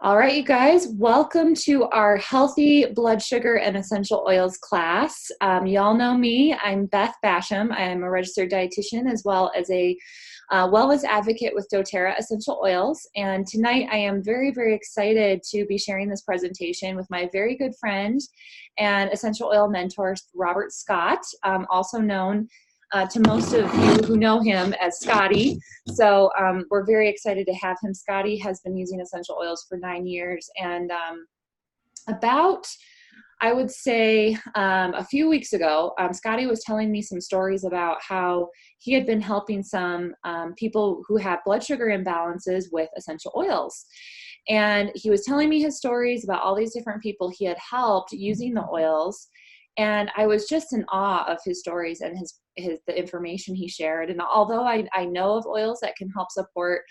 All right, you guys, welcome to our healthy blood sugar and essential oils class. Y'all know me, I'm Beth Basham. I am a registered dietitian as well as a wellness advocate with doTERRA essential oils. And tonight I am very, very excited to be sharing this presentation with my very good friend and essential oil mentor, Robert Scott, also known to most of you who know him as Scotty. So we're very excited to have him. Scotty has been using essential oils for 9 years, and I would say a few weeks ago, Scotty was telling me some stories about how he had been helping some people who have blood sugar imbalances with essential oils. And he was telling me his stories about all these different people he had helped using the oils. And I was just in awe of his stories and the information he shared. And although I know of oils that can help support,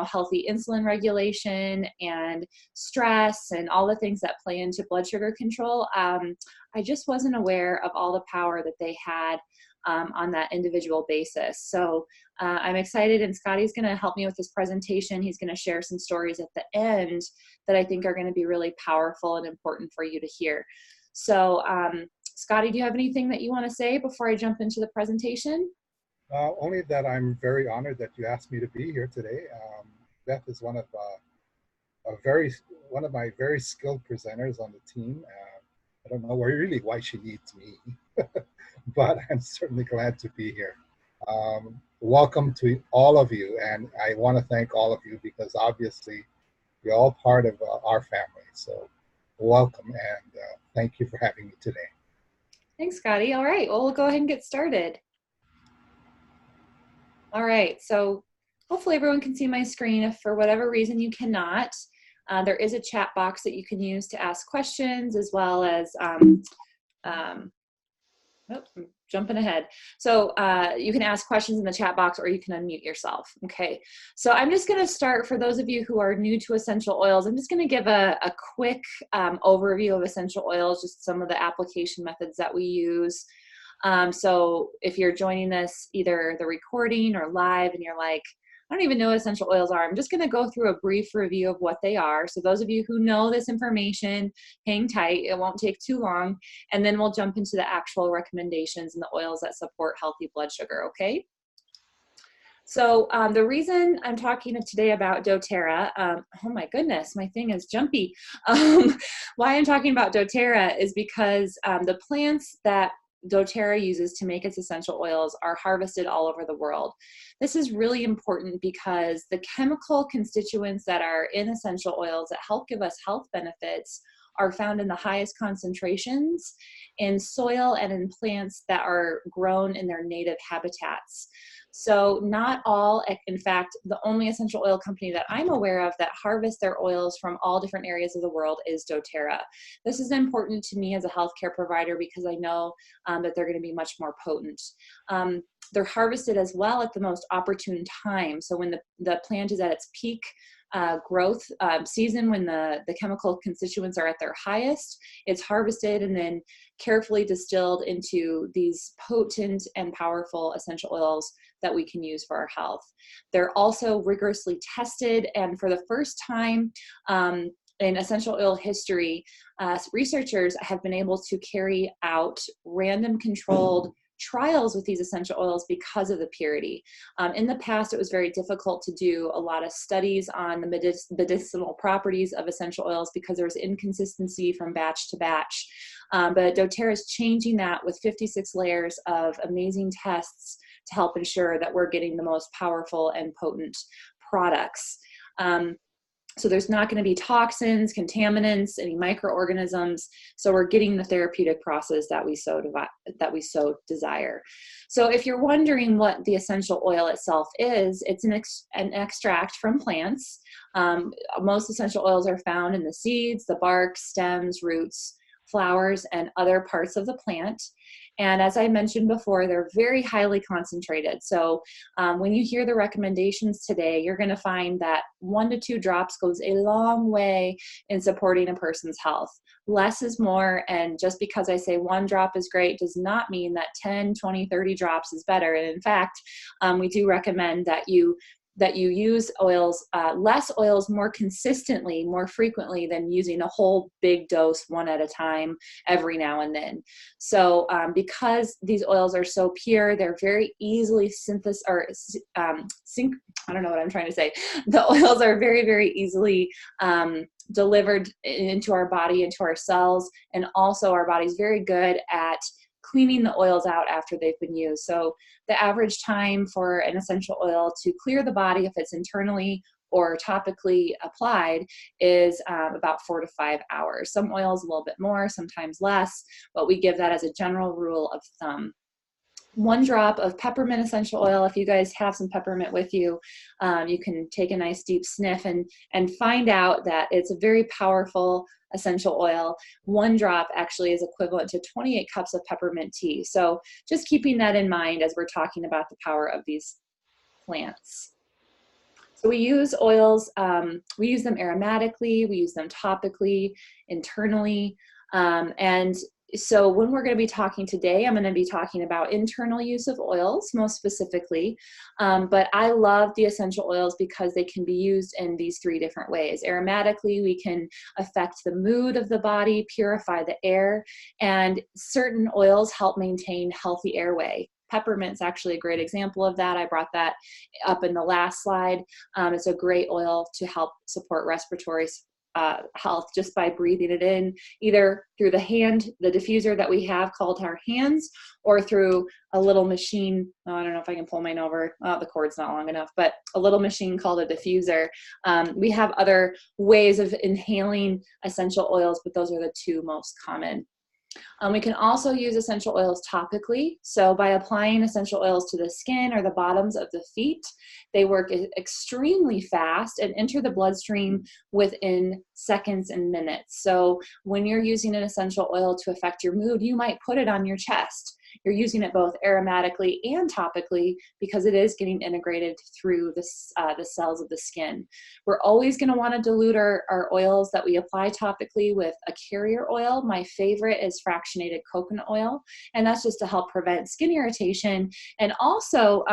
healthy insulin regulation and stress and all the things that play into blood sugar control, I just wasn't aware of all the power that they had on that individual basis. So I'm excited, and Scotty's going to help me with this presentation. He's going to share some stories at the end that I think are going to be really powerful and important for you to hear. So Scotty, do you have anything that you want to say before I jump into the presentation? Only that I'm very honored that you asked me to be here today. Beth is one of my very skilled presenters on the team. I don't know really why she needs me, but I'm certainly glad to be here. Welcome to all of you, and I want to thank all of you because obviously you're all part of our family. So welcome, and thank you for having me today. Thanks, Scotty. All right, well, we'll go ahead and get started. All right, so hopefully everyone can see my screen. If for whatever reason you cannot, there is a chat box that you can use to ask questions, as well as, I'm jumping ahead. So you can ask questions in the chat box, or you can unmute yourself. Okay, so I'm just going to start, for those of you who are new to essential oils, I'm just going to give a quick overview of essential oils, just some of the application methods that we use. So if you're joining this either the recording or live and you're like, I don't even know what essential oils are, I'm just going to go through a brief review of what they are. So those of you who know this information, hang tight, it won't take too long, and then we'll jump into the actual recommendations and the oils that support healthy blood sugar, okay? So the reason I'm talking today about doTERRA, oh my goodness, my thing is jumpy. Why I'm talking about doTERRA is because the plants that doTERRA uses to make its essential oils are harvested all over the world. This is really important because the chemical constituents that are in essential oils that help give us health benefits are found in the highest concentrations in soil and in plants that are grown in their native habitats. So not all, in fact, the only essential oil company that I'm aware of that harvests their oils from all different areas of the world is doTERRA. This is important to me as a healthcare provider because I know that they're going to be much more potent. They're harvested as well at the most opportune time. So when the plant is at its peak growth season, when the chemical constituents are at their highest, it's harvested and then carefully distilled into these potent and powerful essential oils that we can use for our health. They're also rigorously tested, and for the first time in essential oil history, researchers have been able to carry out random controlled trials with these essential oils because of the purity. In the past, it was very difficult to do a lot of studies on the medicinal properties of essential oils because there was inconsistency from batch to batch. But doTERRA is changing that with 56 layers of amazing tests to help ensure that we're getting the most powerful and potent products. So there's not going to be toxins, contaminants, any microorganisms. So we're getting the therapeutic process that we so desire. So if you're wondering what the essential oil itself is, it's an extract from plants. Most essential oils are found in the seeds, the bark, stems, roots, flowers, and other parts of the plant. And as I mentioned before, they're very highly concentrated. So when you hear the recommendations today, you're going to find that 1 to 2 drops goes a long way in supporting a person's health. Less is more, and just because I say 1 drop is great does not mean that 10, 20, 30 drops is better. And in fact, we do recommend that you that you use oils, less oils more consistently, more frequently than using a whole big dose one at a time every now and then. So because these oils are so pure, they're very easily synthesized, or I don't know what I'm trying to say. The oils are very, very easily delivered into our body, into our cells, and also our body's very good at cleaning the oils out after they've been used. So the average time for an essential oil to clear the body, if it's internally or topically applied, is about 4 to 5 hours. Some oils a little bit more, sometimes less, but we give that as a general rule of thumb. 1 drop of peppermint essential oil. If you guys have some peppermint with you, you can take a nice deep sniff and find out that it's a very powerful essential oil. 1 drop actually is equivalent to 28 cups of peppermint tea. So just keeping that in mind as we're talking about the power of these plants. So we use oils, we use them aromatically, we use them topically, internally, and so when we're going to be talking today, I'm going to be talking about internal use of oils, most specifically, but I love the essential oils because they can be used in these 3 different ways. Aromatically, we can affect the mood of the body, purify the air, and certain oils help maintain healthy airway. Peppermint's actually a great example of that. I brought that up in the last slide. It's a great oil to help support respiratory health just by breathing it in, either through the diffuser that we have called our hands, or through a little machine. Oh, I don't know if I can pull mine over. Oh, the cord's not long enough, but a little machine called a diffuser. We have other ways of inhaling essential oils, but those are the 2 most common. We can also use essential oils topically. So by applying essential oils to the skin or the bottoms of the feet, they work extremely fast and enter the bloodstream within seconds and minutes. So when you're using an essential oil to affect your mood, you might put it on your chest. You're using it both aromatically and topically because it is getting integrated through the cells of the skin. We're always going to want to dilute our oils that we apply topically with a carrier oil. My favorite is fractionated coconut oil, and that's just to help prevent skin irritation. And also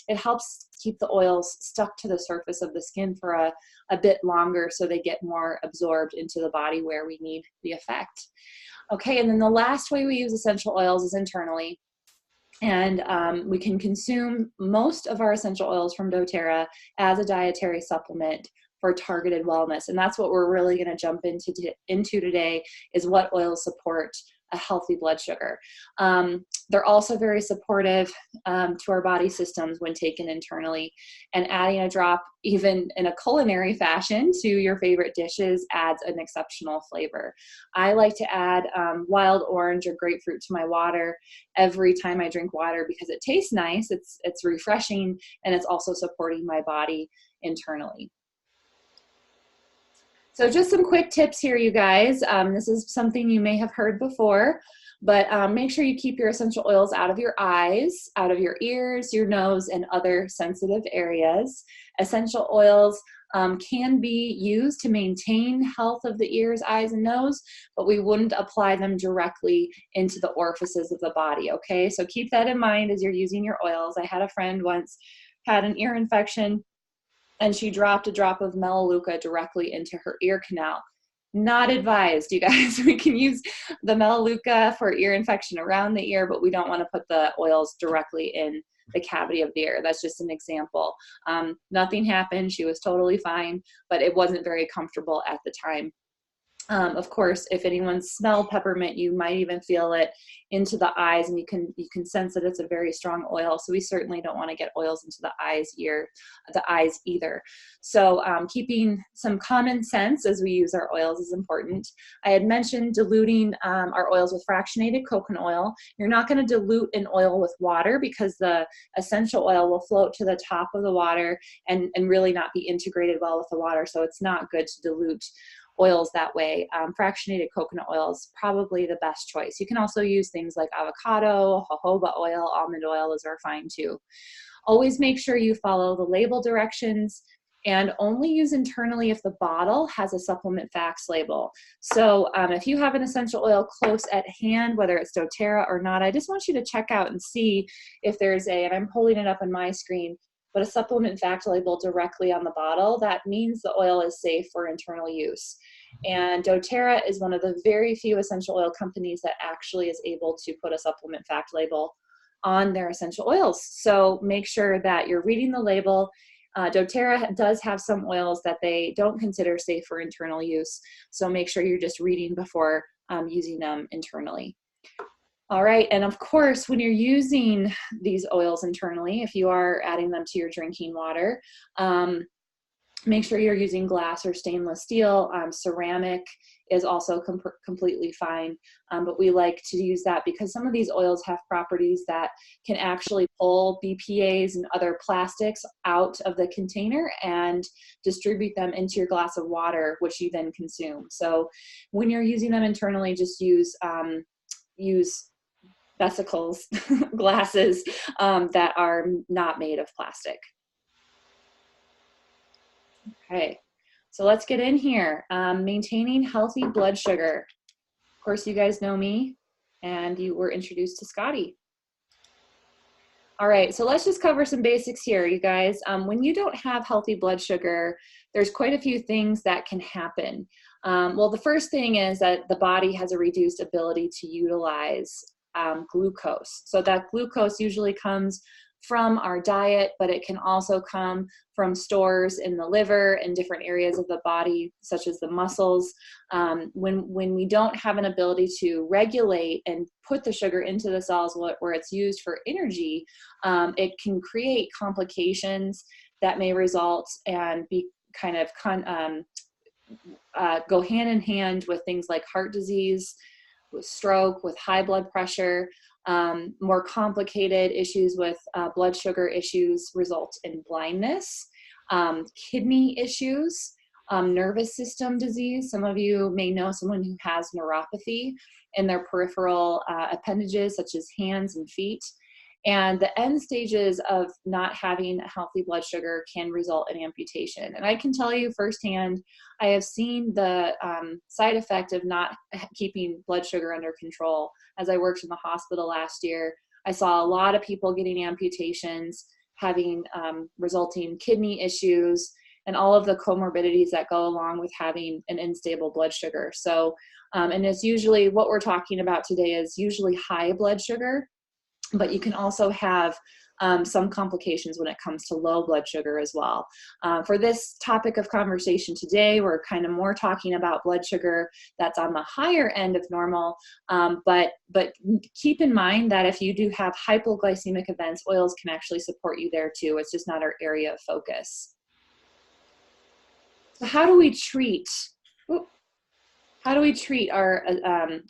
it helps keep the oils stuck to the surface of the skin for a bit longer so they get more absorbed into the body where we need the effect. Okay, and then the last way we use essential oils is internally. And we can consume most of our essential oils from doTERRA as a dietary supplement for targeted wellness. And that's what we're really going to jump into today, is what oils support a healthy blood sugar. They're also very supportive to our body systems when taken internally, and adding a drop, even in a culinary fashion, to your favorite dishes adds an exceptional flavor. I like to add wild orange or grapefruit to my water every time I drink water because it tastes nice, it's refreshing, and it's also supporting my body internally. So just some quick tips here, you guys. This is something you may have heard before, but make sure you keep your essential oils out of your eyes, out of your ears, your nose, and other sensitive areas. Essential oils can be used to maintain health of the ears, eyes, and nose, but we wouldn't apply them directly into the orifices of the body, okay? So keep that in mind as you're using your oils. I had a friend once had an ear infection, and she dropped a drop of melaleuca directly into her ear canal. Not advised, you guys. We can use the melaleuca for ear infection around the ear, but we don't want to put the oils directly in the cavity of the ear. That's just an example. Nothing happened. She was totally fine, but it wasn't very comfortable at the time. Of course, if anyone smelled peppermint, you might even feel it into the eyes, and you can sense that it's a very strong oil. So we certainly don't want to get oils into the eyes either. So keeping some common sense as we use our oils is important. I had mentioned diluting our oils with fractionated coconut oil. You're not going to dilute an oil with water because the essential oil will float to the top of the water and really not be integrated well with the water. So it's not good to dilute oils that way. Fractionated coconut oil is probably the best choice. You can also use things like avocado, jojoba oil, almond oil, those are fine too. Always make sure you follow the label directions and only use internally if the bottle has a supplement facts label. So if you have an essential oil close at hand, whether it's doTERRA or not, I just want you to check out and see if there's and I'm pulling it up on my screen, but a supplement fact label directly on the bottle, that means the oil is safe for internal use. And doTERRA is one of the very few essential oil companies that actually is able to put a supplement fact label on their essential oils. So make sure that you're reading the label. doTERRA does have some oils that they don't consider safe for internal use. So make sure you're just reading before using them internally. All right, and of course, when you're using these oils internally, if you are adding them to your drinking water, make sure you're using glass or stainless steel. Ceramic is also completely fine, but we like to use that because some of these oils have properties that can actually pull BPAs and other plastics out of the container and distribute them into your glass of water, which you then consume. So when you're using them internally, just use vesicles, glasses that are not made of plastic. Okay, so let's get in here. Maintaining healthy blood sugar. Of course, you guys know me, and you were introduced to Scotty. All right, so let's just cover some basics here, you guys. When you don't have healthy blood sugar, there's quite a few things that can happen. Well, the first thing is that the body has a reduced ability to utilize glucose. So that glucose usually comes from our diet, but it can also come from stores in the liver and different areas of the body, such as the muscles. When we don't have an ability to regulate and put the sugar into the cells where it's used for energy, it can create complications that may result and be kind of go hand in hand with things like heart disease, with stroke, with high blood pressure. More complicated issues with blood sugar issues result in blindness, kidney issues, nervous system disease. Some of you may know someone who has neuropathy in their peripheral appendages, such as hands and feet. And the end stages of not having healthy blood sugar can result in amputation. And I can tell you firsthand, I have seen the side effect of not keeping blood sugar under control. As I worked in the hospital last year, I saw a lot of people getting amputations, having resulting kidney issues, and all of the comorbidities that go along with having an unstable blood sugar. So, and it's usually, what we're talking about today is usually high blood sugar, but you can also have some complications when it comes to low blood sugar as well. For this topic of conversation today, we're kind of more talking about blood sugar that's on the higher end of normal, but keep in mind that if you do have hypoglycemic events, oils can actually support you there too. It's just not our area of focus. So how do we treat our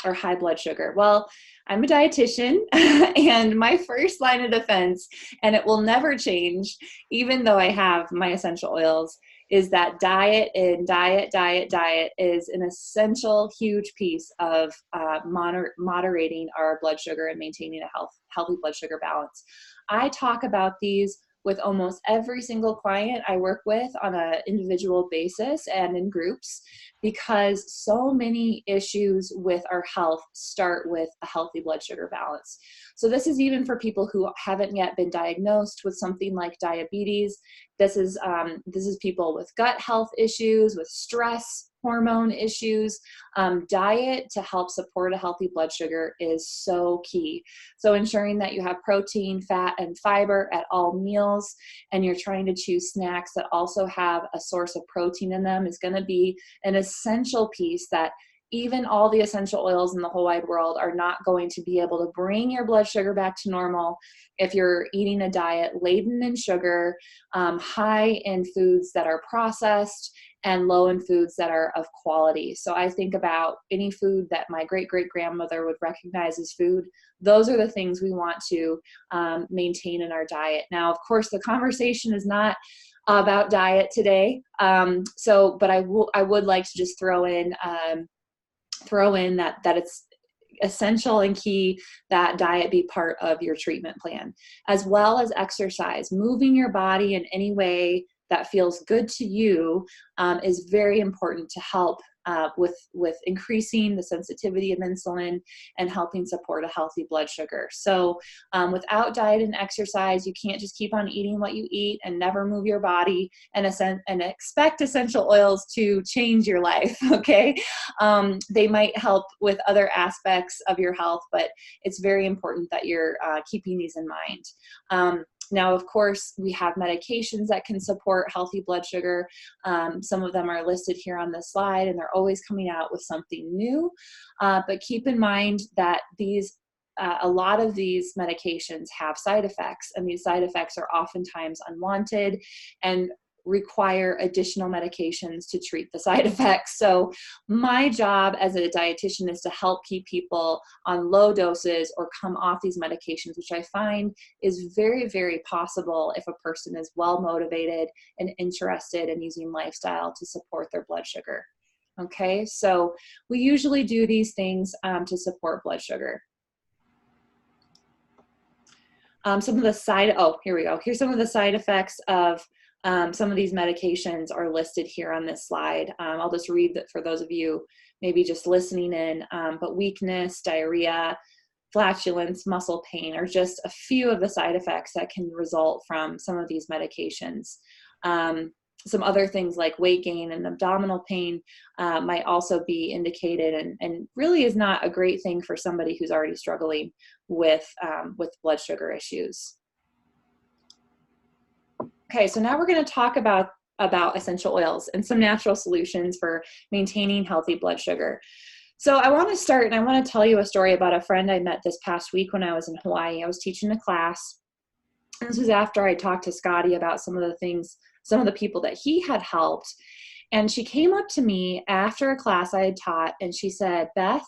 high blood sugar? Well, I'm a dietitian, and my first line of defense, and it will never change, even though I have my essential oils, is that diet is an essential, huge piece of moderating our blood sugar and maintaining a healthy blood sugar balance. I talk about these with almost every single client I work with on an individual basis and in groups, because so many issues with our health start with a healthy blood sugar balance. So this is even for people who haven't yet been diagnosed with something like diabetes. This is people with gut health issues, with stress, hormone issues. Diet to help support a healthy blood sugar is so key. So ensuring that you have protein, fat, and fiber at all meals, and you're trying to choose snacks that also have a source of protein in them, is going to be an essential piece that even all the essential oils in the whole wide world are not going to be able to bring your blood sugar back to normal if you're eating a diet laden in sugar, high in foods that are processed, and low in foods that are of quality. So I think about any food that my great-great-grandmother would recognize as food. Those are the things we want to maintain in our diet. Now, of course, the conversation is not about diet today. But I would like to just throw in that it's essential and key that diet be part of your treatment plan, as well as exercise, moving your body in any way that feels good to you is very important to help with increasing the sensitivity of insulin and helping support a healthy blood sugar. So without diet and exercise, you can't just keep on eating what you eat and never move your body and expect essential oils to change your life, okay? They might help with other aspects of your health, but it's very important that you're keeping these in mind. Now, of course, we have medications that can support healthy blood sugar. Some of them are listed here on this slide, and they're always coming out with something new. But keep in mind that a lot of these medications have side effects, and these side effects are oftentimes unwanted and require additional medications to treat the side effects. So my job as a dietitian is to help keep people on low doses or come off these medications, which I find is very, very possible if a person is well motivated and interested in using lifestyle to support their blood sugar. Okay, so we usually do these things to support blood sugar. Some of the here's some of the side effects of some of these medications are listed here on this slide. I'll just read that for those of you maybe just listening in, but weakness, diarrhea, flatulence, muscle pain are just a few of the side effects that can result from some of these medications. Some other things like weight gain and abdominal pain might also be indicated, and really is not a great thing for somebody who's already struggling with blood sugar issues. Okay, so now we're going to talk about essential oils and some natural solutions for maintaining healthy blood sugar. So I want to start, and I want to tell you a story about a friend I met this past week when I was in Hawaii. I was teaching a class. This was after I talked to Scotty about some of the people that he had helped. And she came up to me after a class I had taught, and she said, Beth,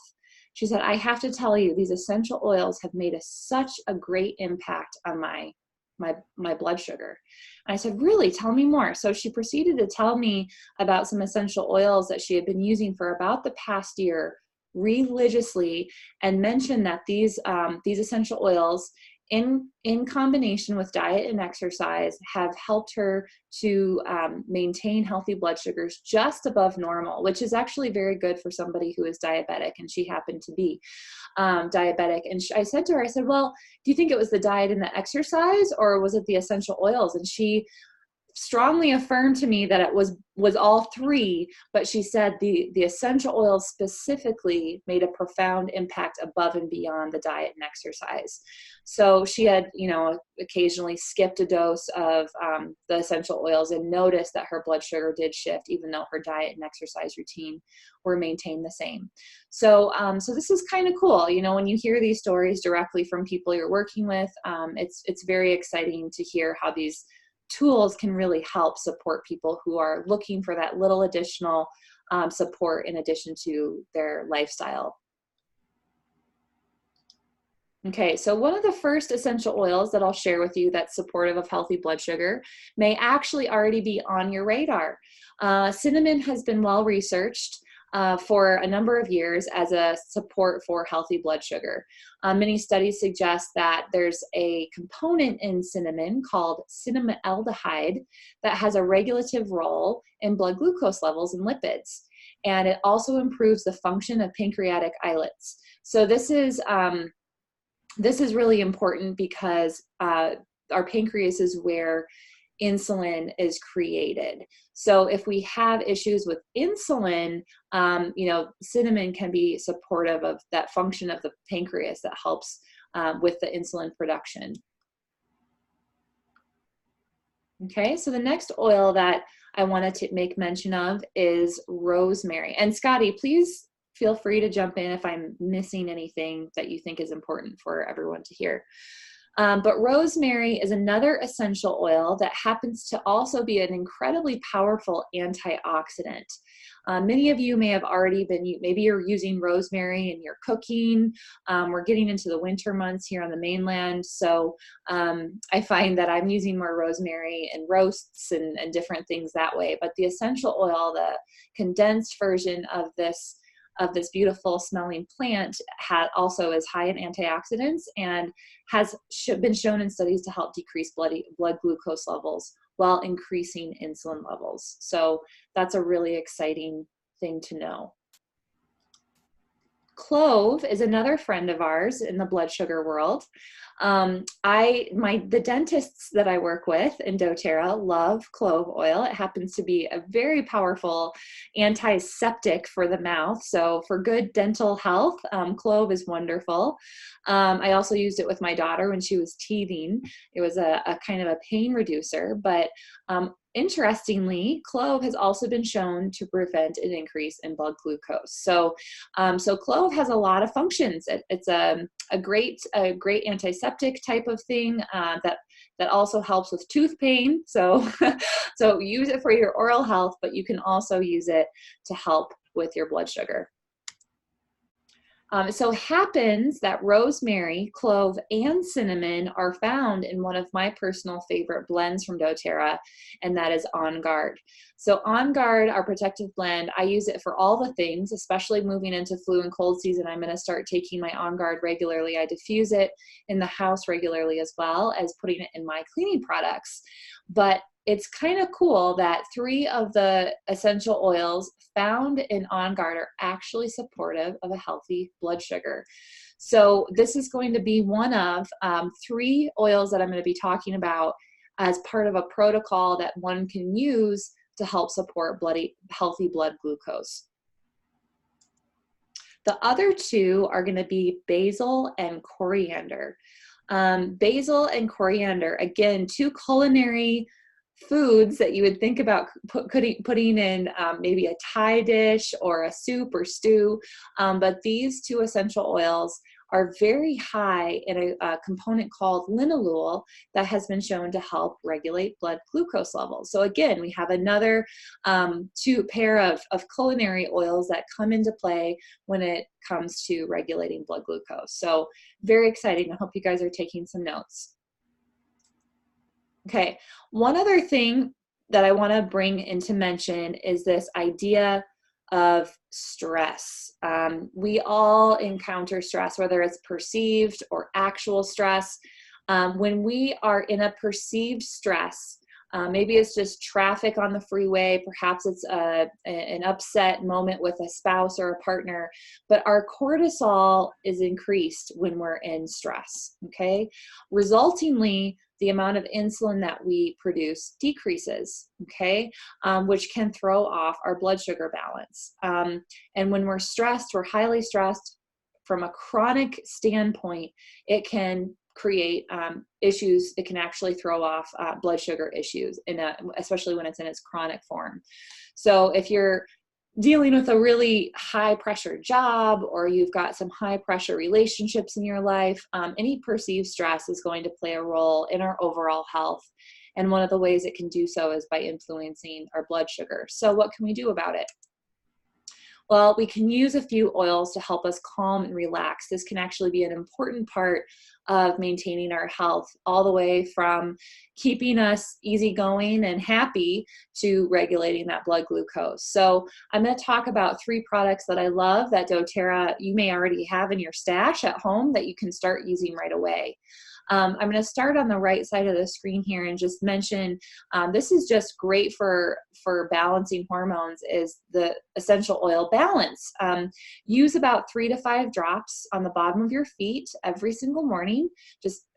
she said, I have to tell you, these essential oils have made such a great impact on my blood sugar. And I said, really? Tell me more. So she proceeded to tell me about some essential oils that she had been using for about the past year religiously, and mentioned that these essential oils in combination with diet and exercise have helped her to maintain healthy blood sugars just above normal, which is actually very good for somebody who is diabetic, and she happened to be diabetic. And I said to her, I said, well, do you think it was the diet and the exercise, or was it the essential oils? And she strongly affirmed to me that it was all three, but she said the essential oils specifically made a profound impact above and beyond the diet and exercise. So she had, occasionally skipped a dose of the essential oils and noticed that her blood sugar did shift, even though her diet and exercise routine were maintained the same. So this is kind of cool. When you hear these stories directly from people you're working with, it's very exciting to hear how these tools can really help support people who are looking for that little additional support in addition to their lifestyle. Okay, so one of the first essential oils that I'll share with you that's supportive of healthy blood sugar may actually already be on your radar. Cinnamon has been well researched for a number of years as a support for healthy blood sugar. Many studies suggest that there's a component in cinnamon called cinnamaldehyde that has a regulative role in blood glucose levels and lipids. And it also improves the function of pancreatic islets. So this is really important because our pancreas is where insulin is created. So if we have issues with insulin, cinnamon can be supportive of that function of the pancreas that helps with the insulin production. Okay, so the next oil that I wanted to make mention of is rosemary. And Scotty, please feel free to jump in if I'm missing anything that you think is important for everyone to hear. But rosemary is another essential oil that happens to also be an incredibly powerful antioxidant. Many of you may have already maybe you're using rosemary in your cooking. We're getting into the winter months here on the mainland, so I find that I'm using more rosemary in roasts and different things that way. But the essential oil, the condensed version of this beautiful smelling plant also is high in antioxidants and has been shown in studies to help decrease blood glucose levels while increasing insulin levels. So that's a really exciting thing to know. Clove is another friend of ours in the blood sugar world. The dentists that I work with in doTERRA love clove oil. It happens to be a very powerful antiseptic for the mouth. So for good dental health, clove is wonderful. I also used it with my daughter when she was teething. It was a kind of a pain reducer, but interestingly, clove has also been shown to prevent an increase in blood glucose. So clove has a lot of functions. It's a great antiseptic type of thing that also helps with tooth pain. So so use it for your oral health, but you can also use it to help with your blood sugar. It so happens that rosemary, clove, and cinnamon are found in one of my personal favorite blends from doTERRA, and that is On Guard. So On Guard, our protective blend, I use it for all the things, especially moving into flu and cold season. I'm going to start taking my On Guard regularly. I diffuse it in the house regularly as well as putting it in my cleaning products. But it's kind of cool that 3 of the essential oils found in On Guard are actually supportive of a healthy blood sugar. So this is going to be one of 3 oils that I'm going to be talking about as part of a protocol that one can use to help support healthy blood glucose. The other 2 are going to be basil and coriander. Basil and coriander, again, 2 culinary foods that you would think about putting in maybe a Thai dish or a soup or stew, but these 2 essential oils are very high in a component called linalool that has been shown to help regulate blood glucose levels. So again, we have another 2 pair of culinary oils that come into play when it comes to regulating blood glucose. So very exciting. I hope you guys are taking some notes. Okay, one other thing that I want to bring into mention is this idea of stress. We all encounter stress, whether it's perceived or actual stress. When we are in a perceived stress, maybe it's just traffic on the freeway, perhaps it's an upset moment with a spouse or a partner, but our cortisol is increased when we're in stress, okay? Resultingly, the amount of insulin that we produce decreases, okay, which can throw off our blood sugar balance. And when we're stressed, we're highly stressed. From a chronic standpoint, it can create issues. It can actually throw off blood sugar issues, especially when it's in its chronic form. So if you're dealing with a really high pressure job, or you've got some high pressure relationships in your life, any perceived stress is going to play a role in our overall health. And one of the ways it can do so is by influencing our blood sugar. So what can we do about it? Well, we can use a few oils to help us calm and relax. This can actually be an important part of maintaining our health, all the way from keeping us easygoing and happy to regulating that blood glucose. So I'm going to talk about 3 products that I love that doTERRA you may already have in your stash at home that you can start using right away. I'm going to start on the right side of the screen here and just mention this is just great for balancing hormones, is the essential oil balance. Use about 3 to 5 drops on the bottom of your feet every single morning.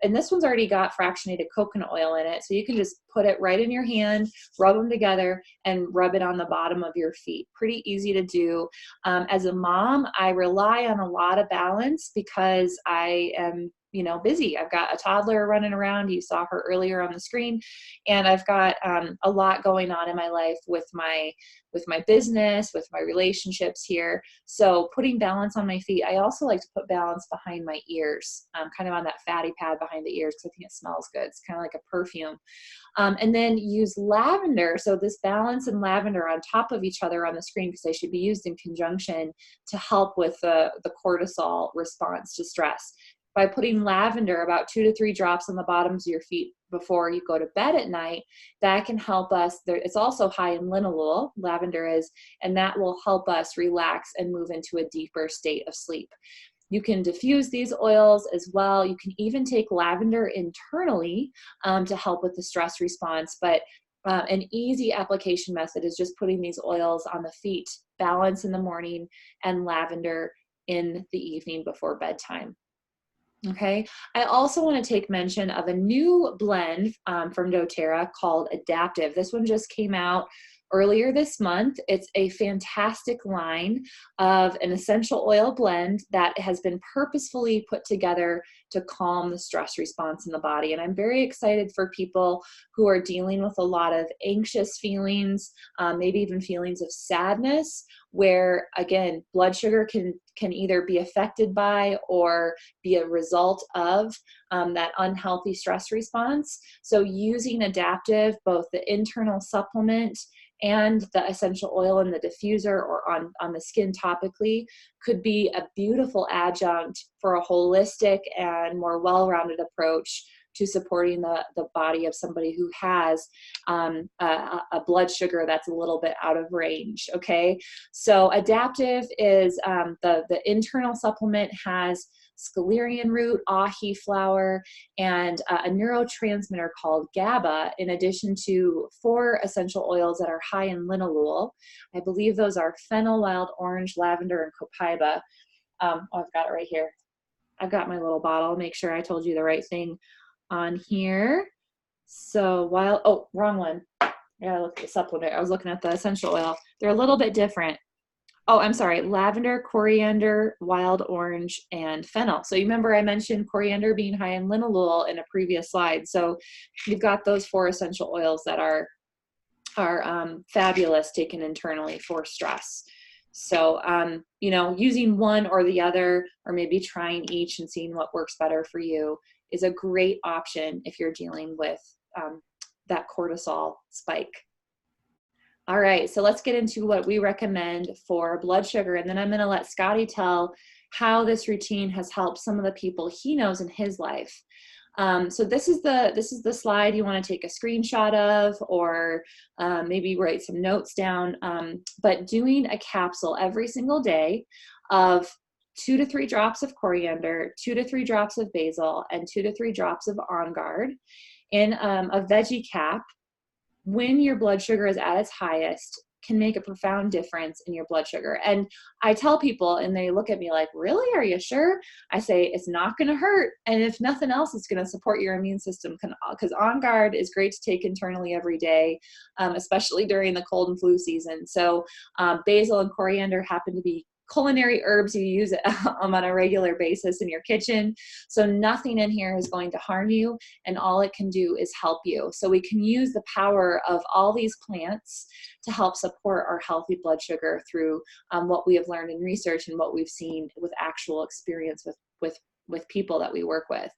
And this one's already got fractionated coconut oil in it, so you can just put it right in your hand, rub them together, and rub it on the bottom of your feet. Pretty easy to do. As a mom, I rely on a lot of balance because I am busy. I've got a toddler running around. You saw her earlier on the screen, and I've got a lot going on in my life with my business, with my relationships here. So putting balance on my feet. I also like to put balance behind my ears, kind of on that fatty pad behind the ears, because I think it smells good. It's kind of like a perfume. And then use lavender. So this balance and lavender on top of each other on the screen, because they should be used in conjunction to help with the cortisol response to stress. By putting lavender, about 2 to 3 drops on the bottoms of your feet before you go to bed at night, that can help us. It's also high in linalool, lavender is, and that will help us relax and move into a deeper state of sleep. You can diffuse these oils as well. You can even take lavender internally to help with the stress response, but An easy application method is just putting these oils on the feet, balance in the morning, and lavender in the evening before bedtime. Okay, I also want to take mention of a new blend from doTERRA called Adaptive. This one just came out earlier this month. It's a fantastic line of an essential oil blend that has been purposefully put together to calm the stress response in the body. And I'm very excited for people who are dealing with a lot of anxious feelings, maybe even feelings of sadness, where again, blood sugar can either be affected by or be a result of that unhealthy stress response. So using Adaptive, both the internal supplement and the essential oil in the diffuser or on the skin topically, could be a beautiful adjunct for a holistic and more well-rounded approach to supporting the body of somebody who has a blood sugar that's a little bit out of range. Okay, so Adaptive is the internal supplement has scalarian root, ahi flower, and a neurotransmitter called GABA, in addition to 4 essential oils that are high in linalool. I believe those are fennel, wild orange, lavender, and copaiba. Oh, I've got it right here. I've got my little bottle. Make sure I told you the right thing on here. So oh, wrong one. I gotta look at the supplement. I was looking at the essential oil. They're a little bit different. Oh, I'm sorry, lavender, coriander, wild orange, and fennel. So you remember I mentioned coriander being high in linalool in a previous slide. So you've got those 4 essential oils that are fabulous taken internally for stress. So, you know, using one or the other, or maybe trying each and seeing what works better for you is a great option if you're dealing with that cortisol spike. All right, so let's get into what we recommend for blood sugar, and then I'm going to let Scotty tell how this routine has helped some of the people he knows in his life. So this is the slide you want to take a screenshot of, or maybe write some notes down. But doing a capsule every single day of 2 to 3 drops of coriander, 2 to 3 drops of basil, and 2 to 3 drops of On Guard in a veggie cap, when your blood sugar is at its highest, can make a profound difference in your blood sugar. And I tell people, and they look at me like, really, are you sure? I say, it's not going to hurt. And if nothing else, it's going to support your immune system, because On Guard is great to take internally every day, especially during the cold and flu season. So basil and coriander happen to be culinary herbs you use on a regular basis in your kitchen. So nothing in here is going to harm you, and all it can do is help you. So we can use the power of all these plants to help support our healthy blood sugar through what we have learned in research and what we've seen with actual experience with people that we work with.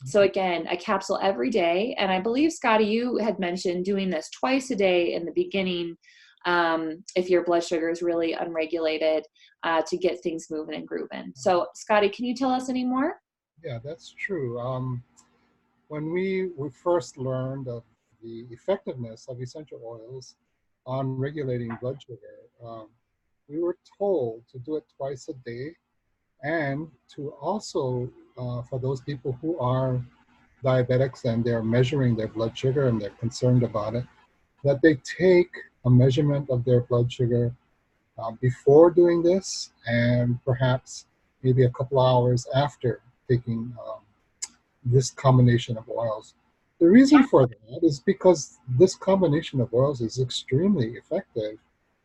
So again, a capsule every day. And I believe, Scotty, you had mentioned doing this twice a day in the beginning, if your blood sugar is really unregulated, to get things moving and grooving. So Scotty, can you tell us any more? Yeah, that's true. When we first learned of the effectiveness of essential oils on regulating blood sugar, we were told to do it twice a day, and to also, for those people who are diabetics and they're measuring their blood sugar and they're concerned about it, that they take a measurement of their blood sugar before doing this, and perhaps maybe a couple hours after taking this combination of oils. The reason for that is because this combination of oils is extremely effective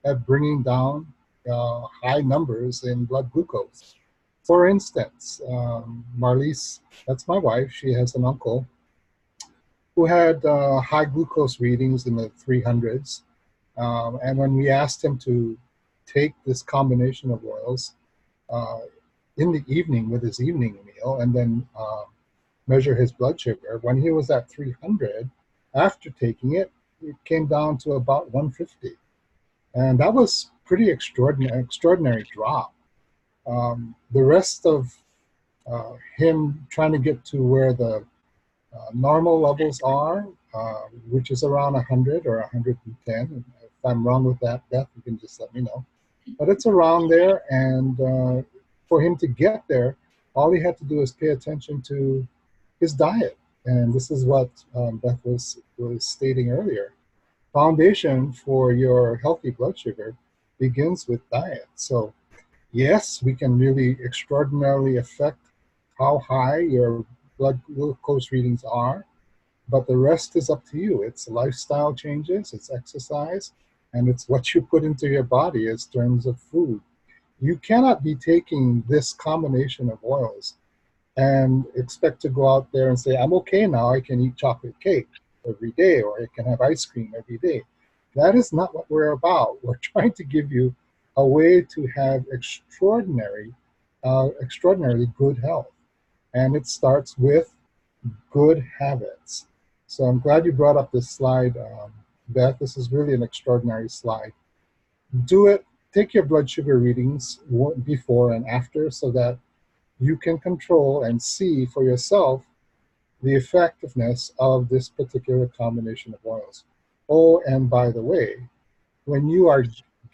at bringing down high numbers in blood glucose. For instance, Marlies, that's my wife, she has an uncle who had high glucose readings in the 300s. And when we asked him to take this combination of oils in the evening with his evening meal, and then measure his blood sugar, when he was at 300, after taking it, it came down to about 150. And that was pretty extraordinary drop. The rest of him trying to get to where the normal levels are, which is around 100 or 110. If I'm wrong with that, Beth, you can just let me know. But it's around there, and for him to get there, all he had to do is pay attention to his diet. And this is what Beth was stating earlier. foundation for your healthy blood sugar begins with diet. So yes, we can really extraordinarily affect how high your blood glucose readings are, but the rest is up to you. It's lifestyle changes, it's exercise, and it's what you put into your body as terms of food. You cannot be taking this combination of oils and expect to go out there and say, I'm okay now, I can eat chocolate cake every day, or I can have ice cream every day. That is not what we're about. We're trying to give you a way to have extraordinarily good health. And it starts with good habits. So I'm glad you brought up this slide, Beth. This is really an extraordinary slide. Do it, take your blood sugar readings before and after so that you can control and see for yourself the effectiveness of this particular combination of oils. Oh, and by the way, when you are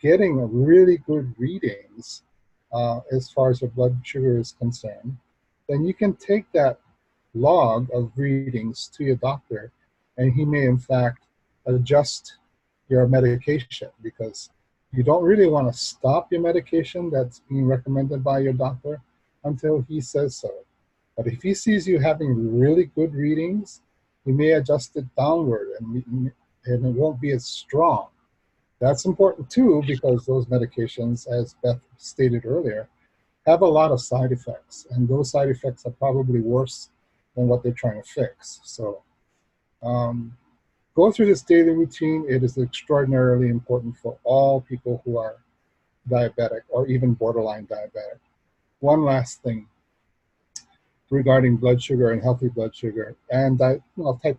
getting really good readings as far as your blood sugar is concerned, then you can take that log of readings to your doctor, and he may in fact adjust your medication, because you don't really want to stop your medication that's being recommended by your doctor until he says so. But if he sees you having really good readings, he may adjust it downward, and it won't be as strong. That's important too, because those medications, as Beth stated earlier, have a lot of side effects, and those side effects are probably worse than what they're trying to fix. So go through this daily routine. It is extraordinarily important for all people who are diabetic or even borderline diabetic. One last thing regarding blood sugar and healthy blood sugar, and type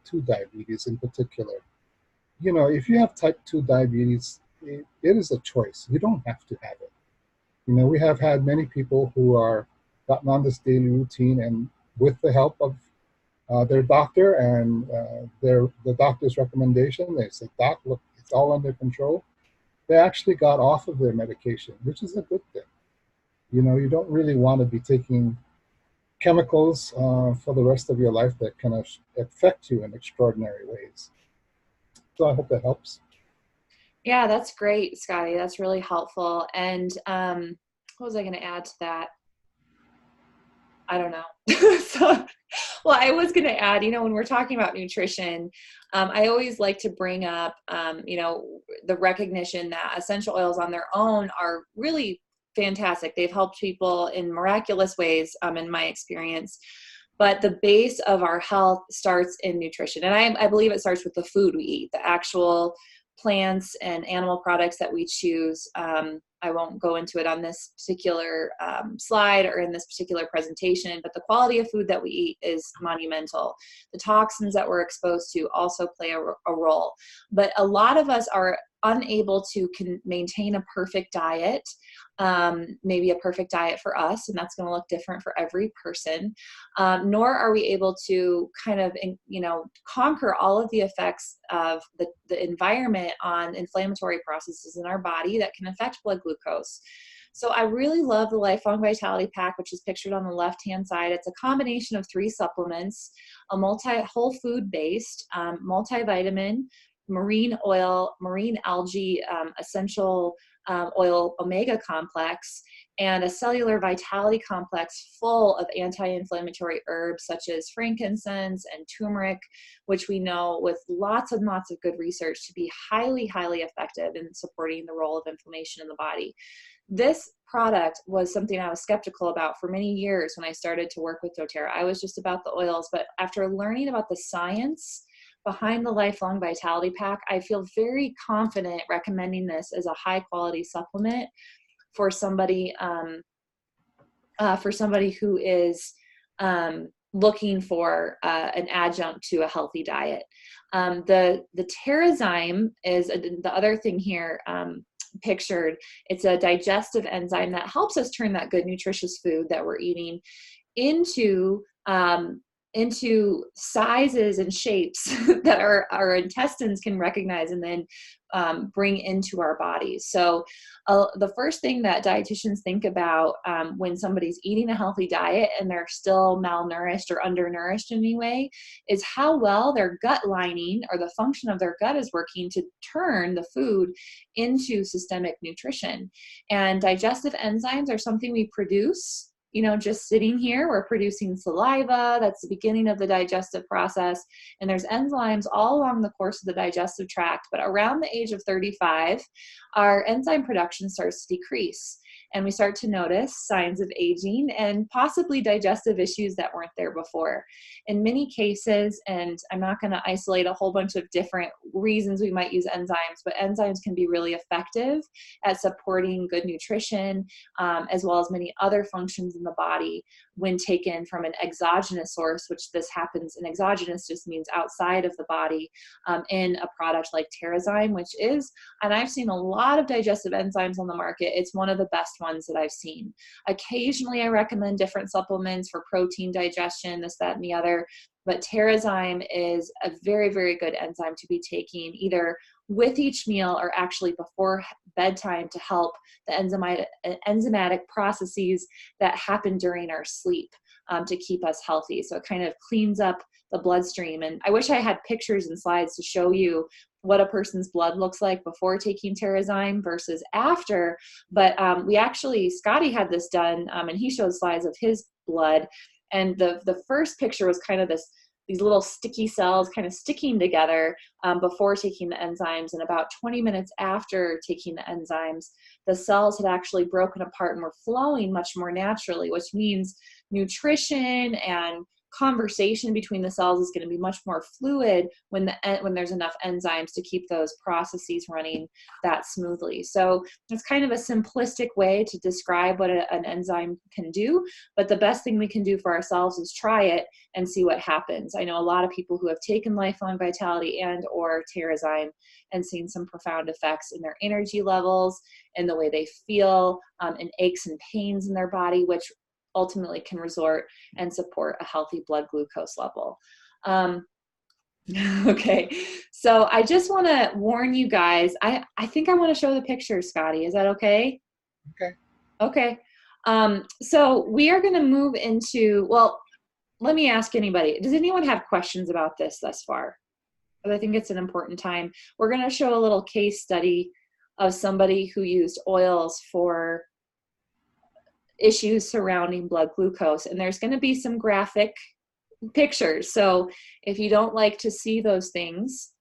2 diabetes in particular. If you have type 2 diabetes, it is a choice. You don't have to have it. We have had many people who are gotten on this daily routine, and with the help of their doctor and the doctor's recommendation, they say, Doc, look, it's all under control. They actually got off of their medication, which is a good thing. You don't really want to be taking chemicals for the rest of your life that can affect you in extraordinary ways. So I hope that helps. Yeah, that's great, Scotty. That's really helpful. And what was I going to add to that? I don't know. Well, I was going to add, when we're talking about nutrition, I always like to bring up, the recognition that essential oils on their own are really fantastic. They've helped people in miraculous ways, in my experience. But the base of our health starts in nutrition. And I believe it starts with the food we eat, the actual plants and animal products that we choose. I won't go into it on this particular slide or in this particular presentation, but the quality of food that we eat is monumental. The toxins that we're exposed to also play a role. But a lot of us are unable to maintain a perfect diet, maybe a perfect diet for us, and that's going to look different for every person, nor are we able to kind of, conquer all of the effects of the environment on inflammatory processes in our body that can affect blood glucose. So I really love the Lifelong Vitality Pack, which is pictured on the left-hand side. It's a combination of 3 supplements, a whole food based, multivitamin, marine oil, marine algae, essential oil omega complex, and a cellular vitality complex full of anti-inflammatory herbs such as frankincense and turmeric, which we know with lots and lots of good research to be highly, highly effective in supporting the role of inflammation in the body. This product was something I was skeptical about for many years when I started to work with doTERRA. I was just about the oils, but after learning about the science behind the Lifelong Vitality Pack, I feel very confident recommending this as a high quality supplement for somebody who is looking for an adjunct to a healthy diet. The TerraZyme is the other thing here pictured. It's a digestive enzyme that helps us turn that good nutritious food that we're eating into into sizes and shapes that our intestines can recognize and then bring into our bodies. So the first thing that dietitians think about when somebody's eating a healthy diet and they're still malnourished or undernourished in any way is how well their gut lining or the function of their gut is working to turn the food into systemic nutrition. And digestive enzymes are something we produce. You know, just sitting here, we're producing saliva. That's the beginning of the digestive process. And there's enzymes all along the course of the digestive tract. But around the age of 35, our enzyme production starts to decrease. And we start to notice signs of aging and possibly digestive issues that weren't there before. In many cases, and I'm not going to isolate a whole bunch of different reasons we might use enzymes, but enzymes can be really effective at supporting good nutrition, as well as many other functions in the body when taken from an exogenous source, which this happens, and exogenous just means outside of the body, in a product like Terrazyme, which is, and I've seen a lot of digestive enzymes on the market. It's one of the best ones that I've seen. Occasionally I recommend different supplements for protein digestion, this, that, and the other, but Terrazyme is a very, very good enzyme to be taking either with each meal or actually before bedtime to help the enzymatic processes that happen during our sleep to keep us healthy. So it kind of cleans up the bloodstream. And I wish I had pictures and slides to show you what a person's blood looks like before taking Terrazyme versus after. But we actually, Scotty had this done, and he showed slides of his blood. And the first picture was kind of these little sticky cells kind of sticking together before taking the enzymes. And about 20 minutes after taking the enzymes, the cells had actually broken apart and were flowing much more naturally, which means nutrition and conversation between the cells is going to be much more fluid when there's enough enzymes to keep those processes running that smoothly. So it's kind of a simplistic way to describe what an enzyme can do, but the best thing we can do for ourselves is try it and see what happens. I know a lot of people who have taken Lifelong Vitality and or Terrazyme and seen some profound effects in their energy levels and the way they feel, and aches and pains in their body, which ultimately can resort and support a healthy blood glucose level. Okay, so I just want to warn you guys, I think I want to show the pictures, Scotty. Is that okay? Okay. Okay. So we are going to move into, well, let me ask anybody, does anyone have questions about this thus far? But I think it's an important time. We're going to show a little case study of somebody who used oils for issues surrounding blood glucose, and there's going to be some graphic pictures. So if you don't like to see those things,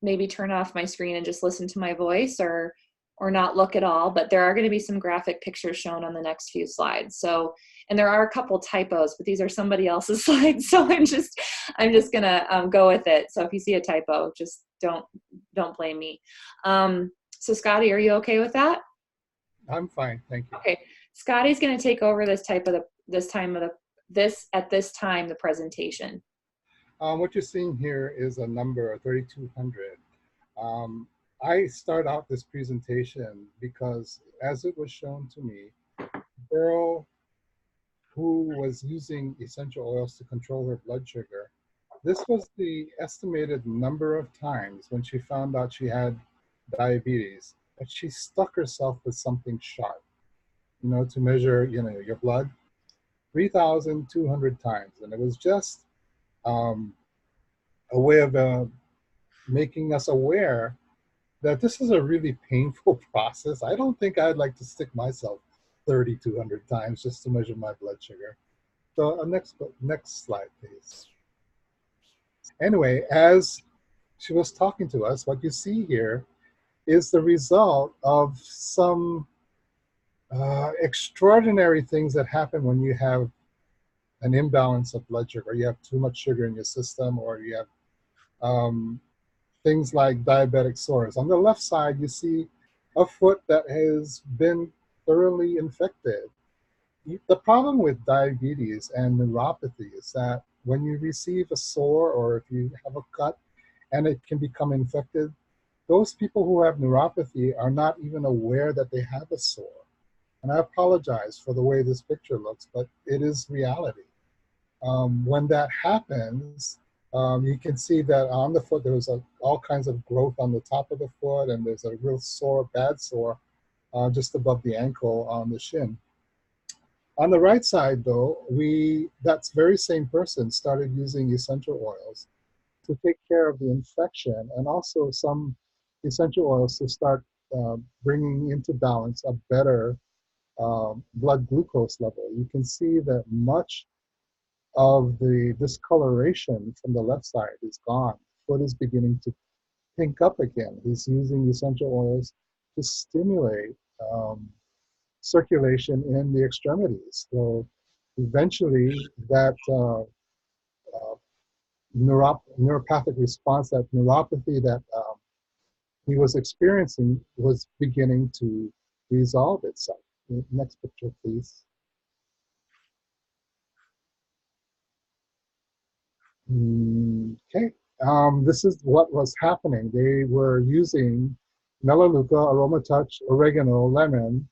maybe turn off my screen and just listen to my voice, or not look at all. But there are going to be some graphic pictures shown on the next few slides. So, and there are a couple typos, but these are somebody else's slides, so I'm just gonna go with it. So if you see a typo, just don't blame me. So Scotty, are you okay with that? I'm fine, thank you. Okay, Scotty's going to take over this time of the presentation. What you're seeing here is a number 3,200. I start out this presentation because, as it was shown to me, a girl who was using essential oils to control her blood sugar, this was the estimated number of times when she found out she had diabetes, but she stuck herself with something sharp, to measure, your blood, 3,200 times. And it was just a way of making us aware that this is a really painful process. I don't think I'd like to stick myself 3,200 times just to measure my blood sugar. So next slide, please. Anyway, as she was talking to us, what you see here is the result of some extraordinary things that happen when you have an imbalance of blood sugar. You have too much sugar in your system, or you have things like diabetic sores. On the left side, you see a foot that has been thoroughly infected. The problem with diabetes and neuropathy is that when you receive a sore, or if you have a cut and it can become infected, those people who have neuropathy are not even aware that they have a sore. And I apologize for the way this picture looks, but it is reality. When that happens, you can see that on the foot there was all kinds of growth on the top of the foot, and there's a real sore, bad sore just above the ankle on the shin. On the right side, though, that very same person started using essential oils to take care of the infection, and also some essential oils to start bringing into balance a better blood glucose level. You can see that much of the discoloration from the left side is gone. Foot is beginning to pink up again. He's using essential oils to stimulate circulation in the extremities. So eventually that neuropathic response, that neuropathy that he was experiencing was beginning to resolve itself. Next picture, please. Okay, this is what was happening. They were using Melaleuca, Aromatouch, oregano, lemon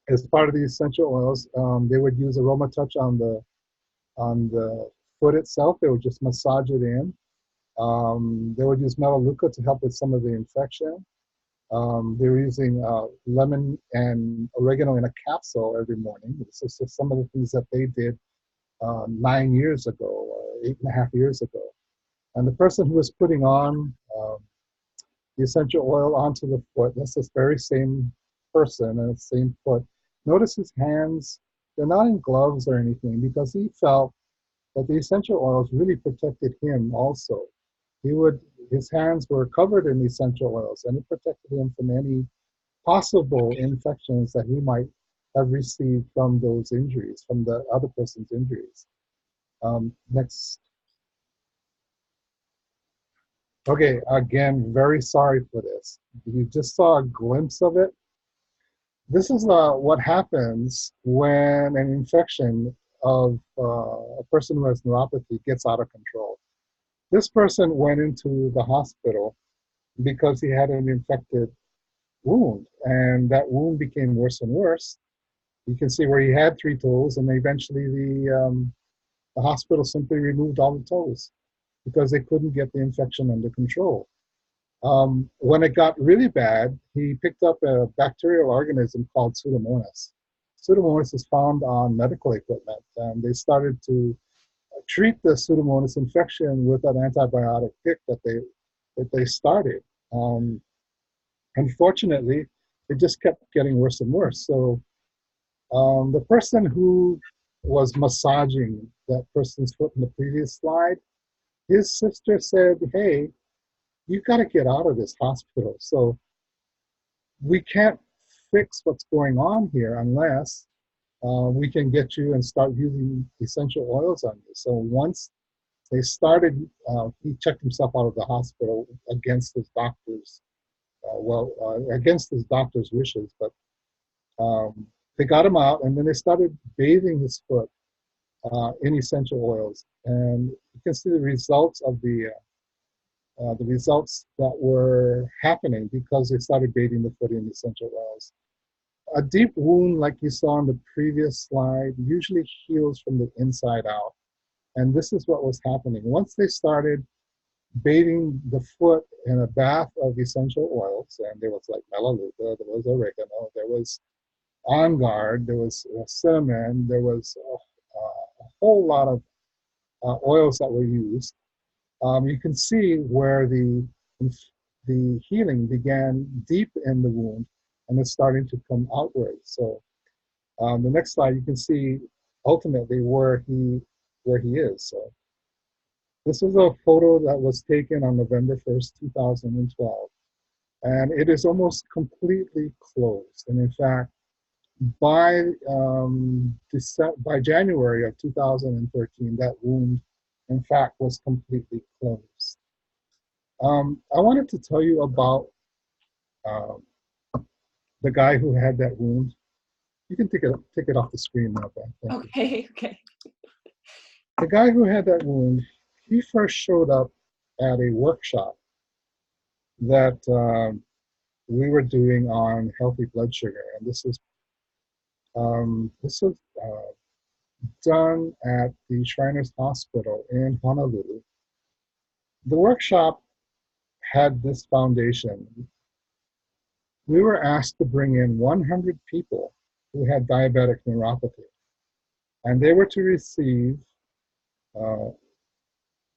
as part of the essential oils. They would use Aromatouch on the foot itself. They would just massage it in. They would use Melaleuca to help with some of the infection. They were using lemon and oregano in a capsule every morning. This is just some of the things that they did 9 years ago, or 8.5 years ago. And the person who was putting on the essential oil onto the foot, that's this very same person and the same foot. Notice his hands, they're not in gloves or anything, because he felt that the essential oils really protected him also. His hands were covered in essential oils, and it protected him from any possible infections that he might have received from those injuries, from the other person's injuries. Next. Okay, again, very sorry for this. You just saw a glimpse of it. This is what happens when an infection of a person who has neuropathy gets out of control. This person went into the hospital because he had an infected wound, and that wound became worse and worse. You can see where he had 3 toes, and eventually the hospital simply removed all the toes because they couldn't get the infection under control. When it got really bad, he picked up a bacterial organism called Pseudomonas. Pseudomonas is found on medical equipment, and they started to treat the Pseudomonas infection with an antibiotic pick that they started. Unfortunately, it just kept getting worse and worse. So the person who was massaging that person's foot in the previous slide, his sister said, "Hey, you got to get out of this hospital. So we can't fix what's going on here unless we can get you and start using essential oils on you." So once they started, he checked himself out of the hospital against his doctor's, against his doctor's wishes, but they got him out, and then they started bathing his foot in essential oils. And you can see the results of the results that were happening because they started bathing the foot in essential oils. A deep wound, like you saw on the previous slide, usually heals from the inside out. And this is what was happening. Once they started bathing the foot in a bath of essential oils, and there was like Melaleuca, there was oregano, there was On Guard, there was cinnamon, there was a whole lot of oils that were used. You can see where the healing began deep in the wound, and it's starting to come outward. So the next slide, you can see ultimately where he is. So this is a photo that was taken on November 1st, 2012, and it is almost completely closed. And in fact, by January of 2013, that wound, in fact, was completely closed. I wanted to tell you about the guy who had that wound. You can take it off the screen now, Ben. Okay. The guy who had that wound, he first showed up at a workshop that we were doing on healthy blood sugar, and this was done at the Shriners Hospital in Honolulu. The workshop had this foundation. We were asked to bring in 100 people who had diabetic neuropathy, and they were to receive uh,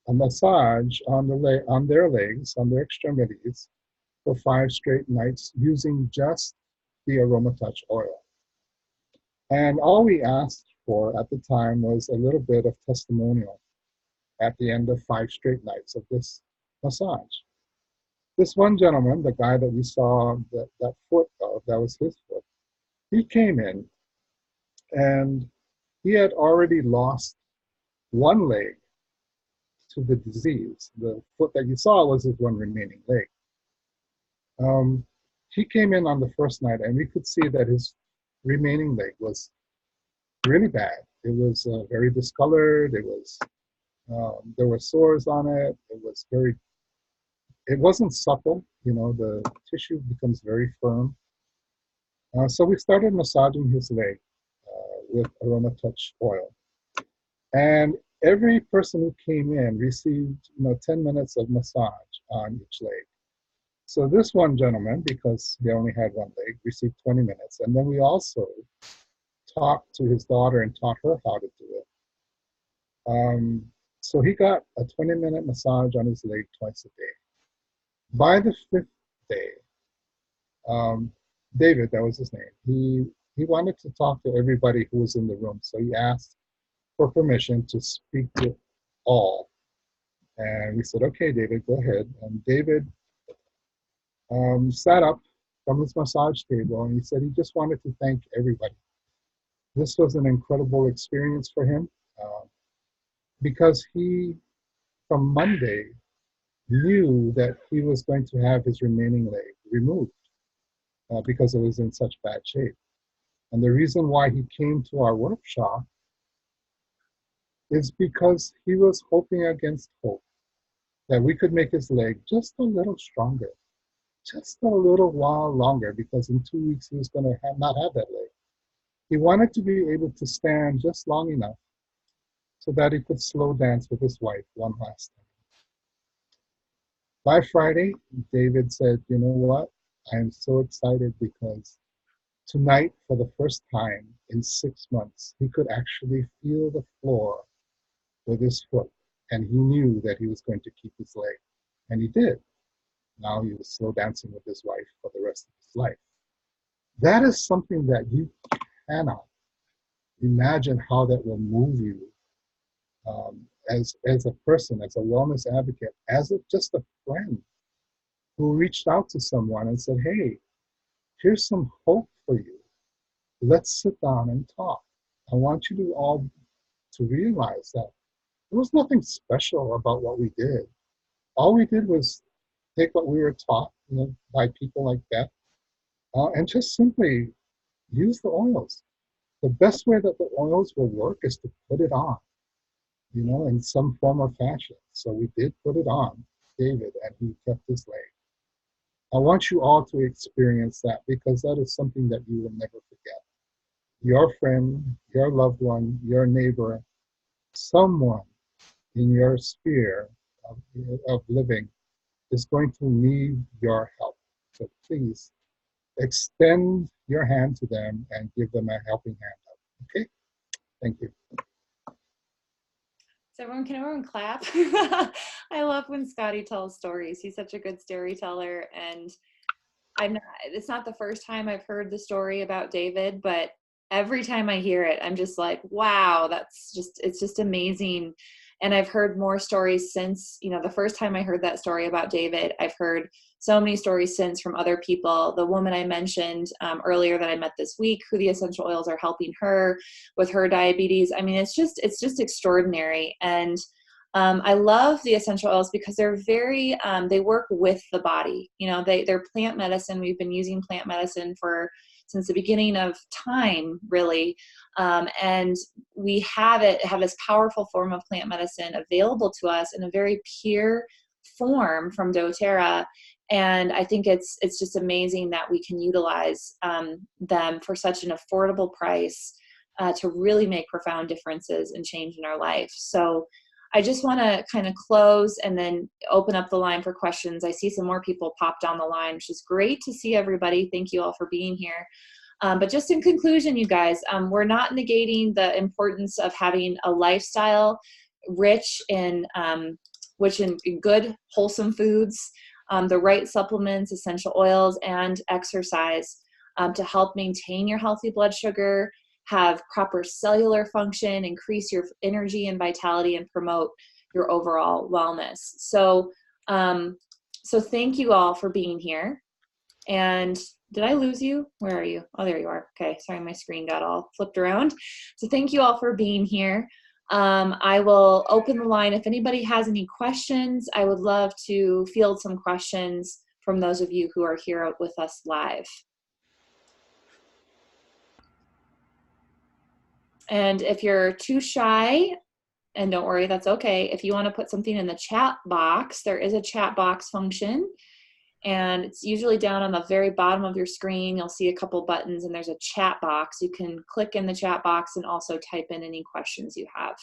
a massage on on their legs, on their extremities, for 5 straight nights using just the Aroma Touch oil. And all we asked for at the time was a little bit of testimonial at the end of 5 straight nights of this massage. This one gentleman, the guy that we saw that foot of, that was his foot, he came in and he had already lost one leg to the disease. The foot that you saw was his one remaining leg. He came in on the first night and we could see that his remaining leg was really bad. It was very discolored. It was there were sores on it. It wasn't supple. You know, the tissue becomes very firm. So we started massaging his leg with Aroma Touch oil. And every person who came in received 10 minutes of massage on each leg. So this one gentleman, because he only had one leg, received 20 minutes. And then we also talked to his daughter and taught her how to do it. So he got a 20-minute massage on his leg twice a day. By the 5th day, David, that was his name, he wanted to talk to everybody who was in the room. So he asked for permission to speak to all. And we said, okay, David, go ahead. And David sat up from his massage table and he said he just wanted to thank everybody. This was an incredible experience for him because he, from Monday, knew that he was going to have his remaining leg removed because it was in such bad shape. And the reason why he came to our workshop is because he was hoping against hope that we could make his leg just a little stronger, just a little while longer, because in 2 weeks he was going to not have that leg. He wanted to be able to stand just long enough so that he could slow dance with his wife one last time. By Friday, David said, you know what? I am so excited because tonight, for the first time in 6 months, he could actually feel the floor with his foot. And he knew that he was going to keep his leg. And he did. Now he was slow dancing with his wife for the rest of his life. That is something that you cannot imagine how that will move you as a person, as a wellness advocate, as just a friend who reached out to someone and said, hey, here's some hope for you. Let's sit down and talk. I want you to all to realize that there was nothing special about what we did. All we did was take what we were taught by people like Beth and just simply use the oils. The best way that the oils will work is to put it on, in some form or fashion. So we did put it on David, and he kept his leg. I want you all to experience that because that is something that you will never forget. Your friend, your loved one, your neighbor, someone in your sphere of living is going to need your help. So please extend your hand to them and give them a helping hand up. Okay? Thank you. So can everyone clap? I love when Scotty tells stories. He's such a good storyteller. And it's not the first time I've heard the story about David, but every time I hear it, I'm just like, wow, it's just amazing. And I've heard more stories since, the first time I heard that story about David. I've heard so many stories since from other people. The woman I mentioned earlier that I met this week, who the essential oils are helping her with her diabetes. I mean, it's just extraordinary. And I love the essential oils because they're very, they work with the body. They're plant medicine. We've been using plant medicine since the beginning of time, really. And we have this powerful form of plant medicine available to us in a very pure form from doTERRA. And I think it's just amazing that we can utilize them for such an affordable price. to really make profound differences and change in our life. So I just want to kind of close and then open up the line for questions. I see some more people popped on the line, which is great to see everybody. Thank you all for being here. But just in conclusion, you guys, we're not negating the importance of having a lifestyle rich in good, wholesome foods, the right supplements, essential oils, and exercise to help maintain your healthy blood sugar, have proper cellular function, increase your energy and vitality, and promote your overall wellness. So, so thank you all for being here. And did I lose you? Where are you? Oh, there you are. Okay, sorry, my screen got all flipped around. So thank you all for being here. I will open the line. If anybody has any questions, I would love to field some questions from those of you who are here with us live. And if you're too shy, and don't worry, that's okay. If you want to put something in the chat box, there is a chat box function, and it's usually down on the very bottom of your screen. You'll see a couple buttons, and there's a chat box. You can click in the chat box and also type in any questions you have.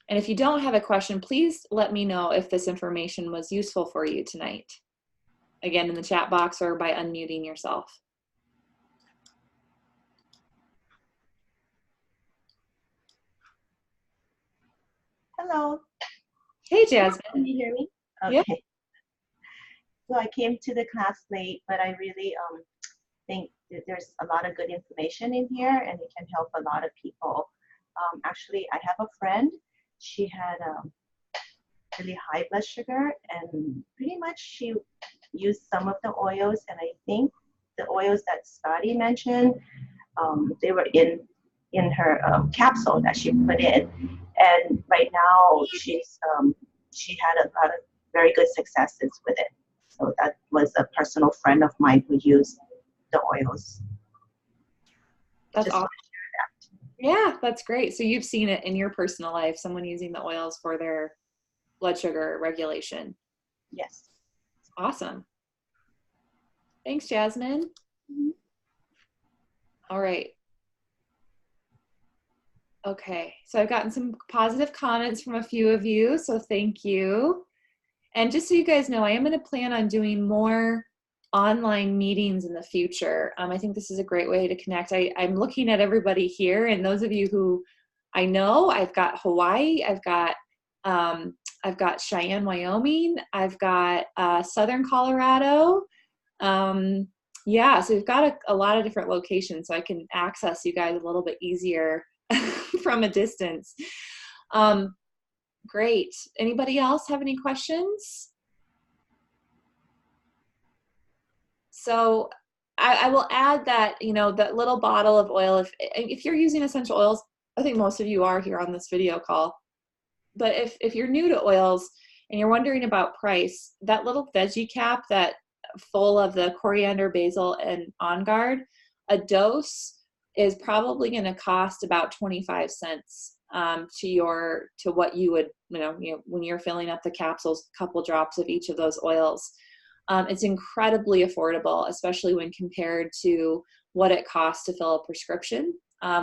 And if you don't have a question, please let me know if this information was useful for you tonight. Again, in the chat box or by unmuting yourself. Hello. Hey, Jasmine. Can you hear me? Okay. Yep. So I came to the class late, but I really think that there's a lot of good information in here, and it can help a lot of people. Actually, I have a friend. She had really high blood sugar, and pretty much she used some of the oils, and I think the oils that Scotty mentioned, they were in her capsule that she put in. And right now she had a lot of very good successes with it. So that was a personal friend of mine who used the oils. That's Just awesome. want to share that. Yeah, that's great. So you've seen it in your personal life, someone using the oils for their blood sugar regulation. Yes. Awesome. Thanks, Jasmine. Mm-hmm. All right. Okay, so I've gotten some positive comments from a few of you, so thank you. And just so you guys know, I am going to plan on doing more online meetings in the future. I think this is a great way to connect. I'm looking at everybody here, and those of you who I know, I've got Hawaii, I've got Cheyenne, Wyoming, I've got Southern Colorado. Yeah, so we've got a lot of different locations, so I can access you guys a little bit easier from a distance. Great. Anybody else have any questions? So I will add that, you know, that little bottle of oil, if you're using essential oils, I think most of you are here on this video call, but if you're new to oils and you're wondering about price, that little veggie cap that full of the coriander, basil, and On Guard, a dose is probably going to cost about 25 cents to what you would, you know, when you're filling up the capsules, a couple drops of each of those oils. It's incredibly affordable, especially when compared to what it costs to fill a prescription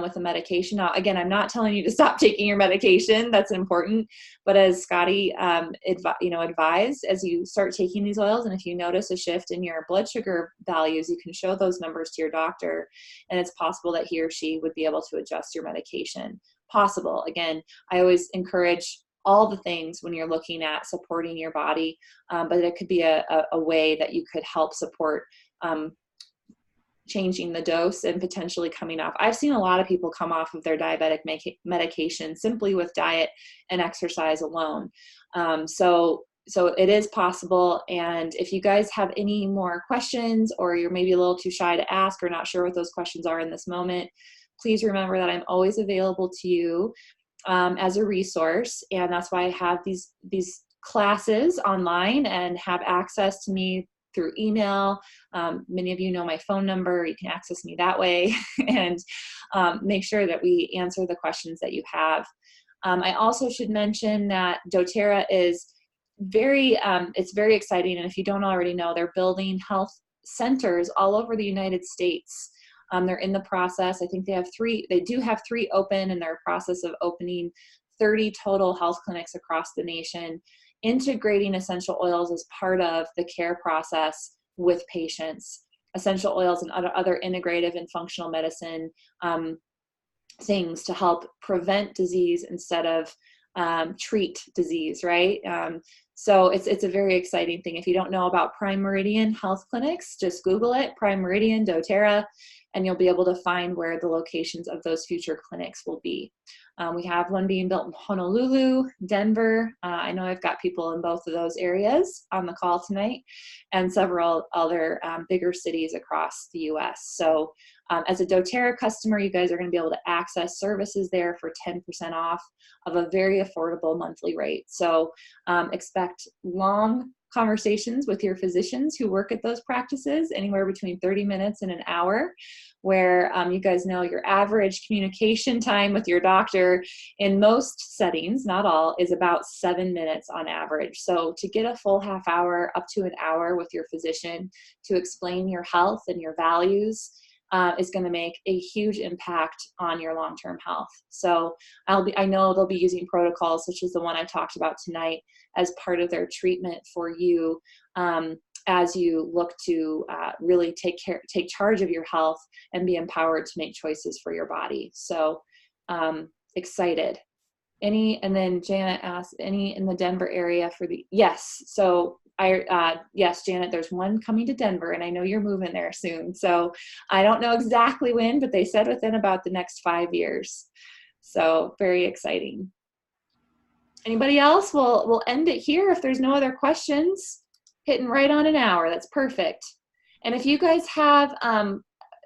with a medication. Now, again, I'm not telling you to stop taking your medication. That's important. But as Scotty advised, as you start taking these oils, and if you notice a shift in your blood sugar values, you can show those numbers to your doctor, and it's possible that he or she would be able to adjust your medication. Possible. Again, I always encourage all the things when you're looking at supporting your body, but it could be a way that you could help support changing the dose and potentially coming off. I've seen a lot of people come off of their diabetic medication simply with diet and exercise alone. So it is possible. And if you guys have any more questions, or you're maybe a little too shy to ask or not sure what those questions are in this moment, please remember that I'm always available to you as a resource. And that's why I have these classes online and have access to me through email. Many of you know my phone number. You can access me that way and make sure that we answer the questions that you have. I also should mention that doTERRA is it's very exciting. And if you don't already know, they're building health centers all over the United States. They're in the process. I think they do have 3 open, and they're in the process of opening 30 total health clinics across the nation, integrating essential oils as part of the care process with patients. Essential oils and other integrative and functional medicine things to help prevent disease instead of treat disease, right? So it's a very exciting thing. If you don't know about Prime Meridian Health Clinics, just Google it, Prime Meridian, doTERRA, and you'll be able to find where the locations of those future clinics will be. We have one being built in Honolulu, Denver. I know I've got people in both of those areas on the call tonight, and several other bigger cities across the US. So as a doTERRA customer, you guys are going to be able to access services there for 10% off of a very affordable monthly rate. So expect long conversations with your physicians who work at those practices, anywhere between 30 minutes and an hour, where you guys know your average communication time with your doctor in most settings, not all, is about 7 minutes on average. So to get a full half hour up to an hour with your physician to explain your health and your values is going to make a huge impact on your long-term health. So I know they'll be using protocols such as the one I talked about tonight as part of their treatment for you as you look to really take charge of your health and be empowered to make choices for your body. So excited. And then Janet asked, any in the Denver area for the, yes. So yes, Janet, there's one coming to Denver, and I know you're moving there soon. So I don't know exactly when, but they said within about the next 5 years. So very exciting. Anybody else? We'll end it here if there's no other questions. Hitting right on an hour. That's perfect. And if you guys have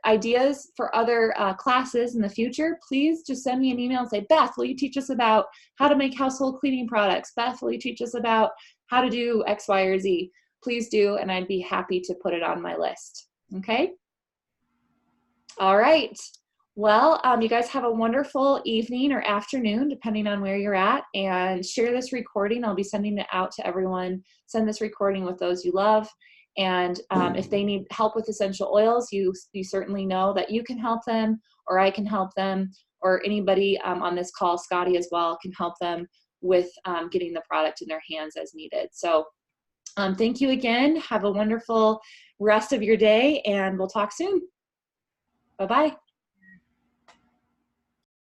ideas for other classes in the future, please just send me an email and say, Beth, will you teach us about how to make household cleaning products? Beth, will you teach us about how to do X, Y, or Z? Please do, and I'd be happy to put it on my list. Okay? All right. Well, you guys have a wonderful evening or afternoon, depending on where you're at, and share this recording. I'll be sending it out to everyone. Send this recording with those you love. And if they need help with essential oils, you certainly know that you can help them, or I can help them, or anybody on this call, Scotty as well, can help them with getting the product in their hands as needed. So thank you again. Have a wonderful rest of your day, and we'll talk soon. Bye-bye.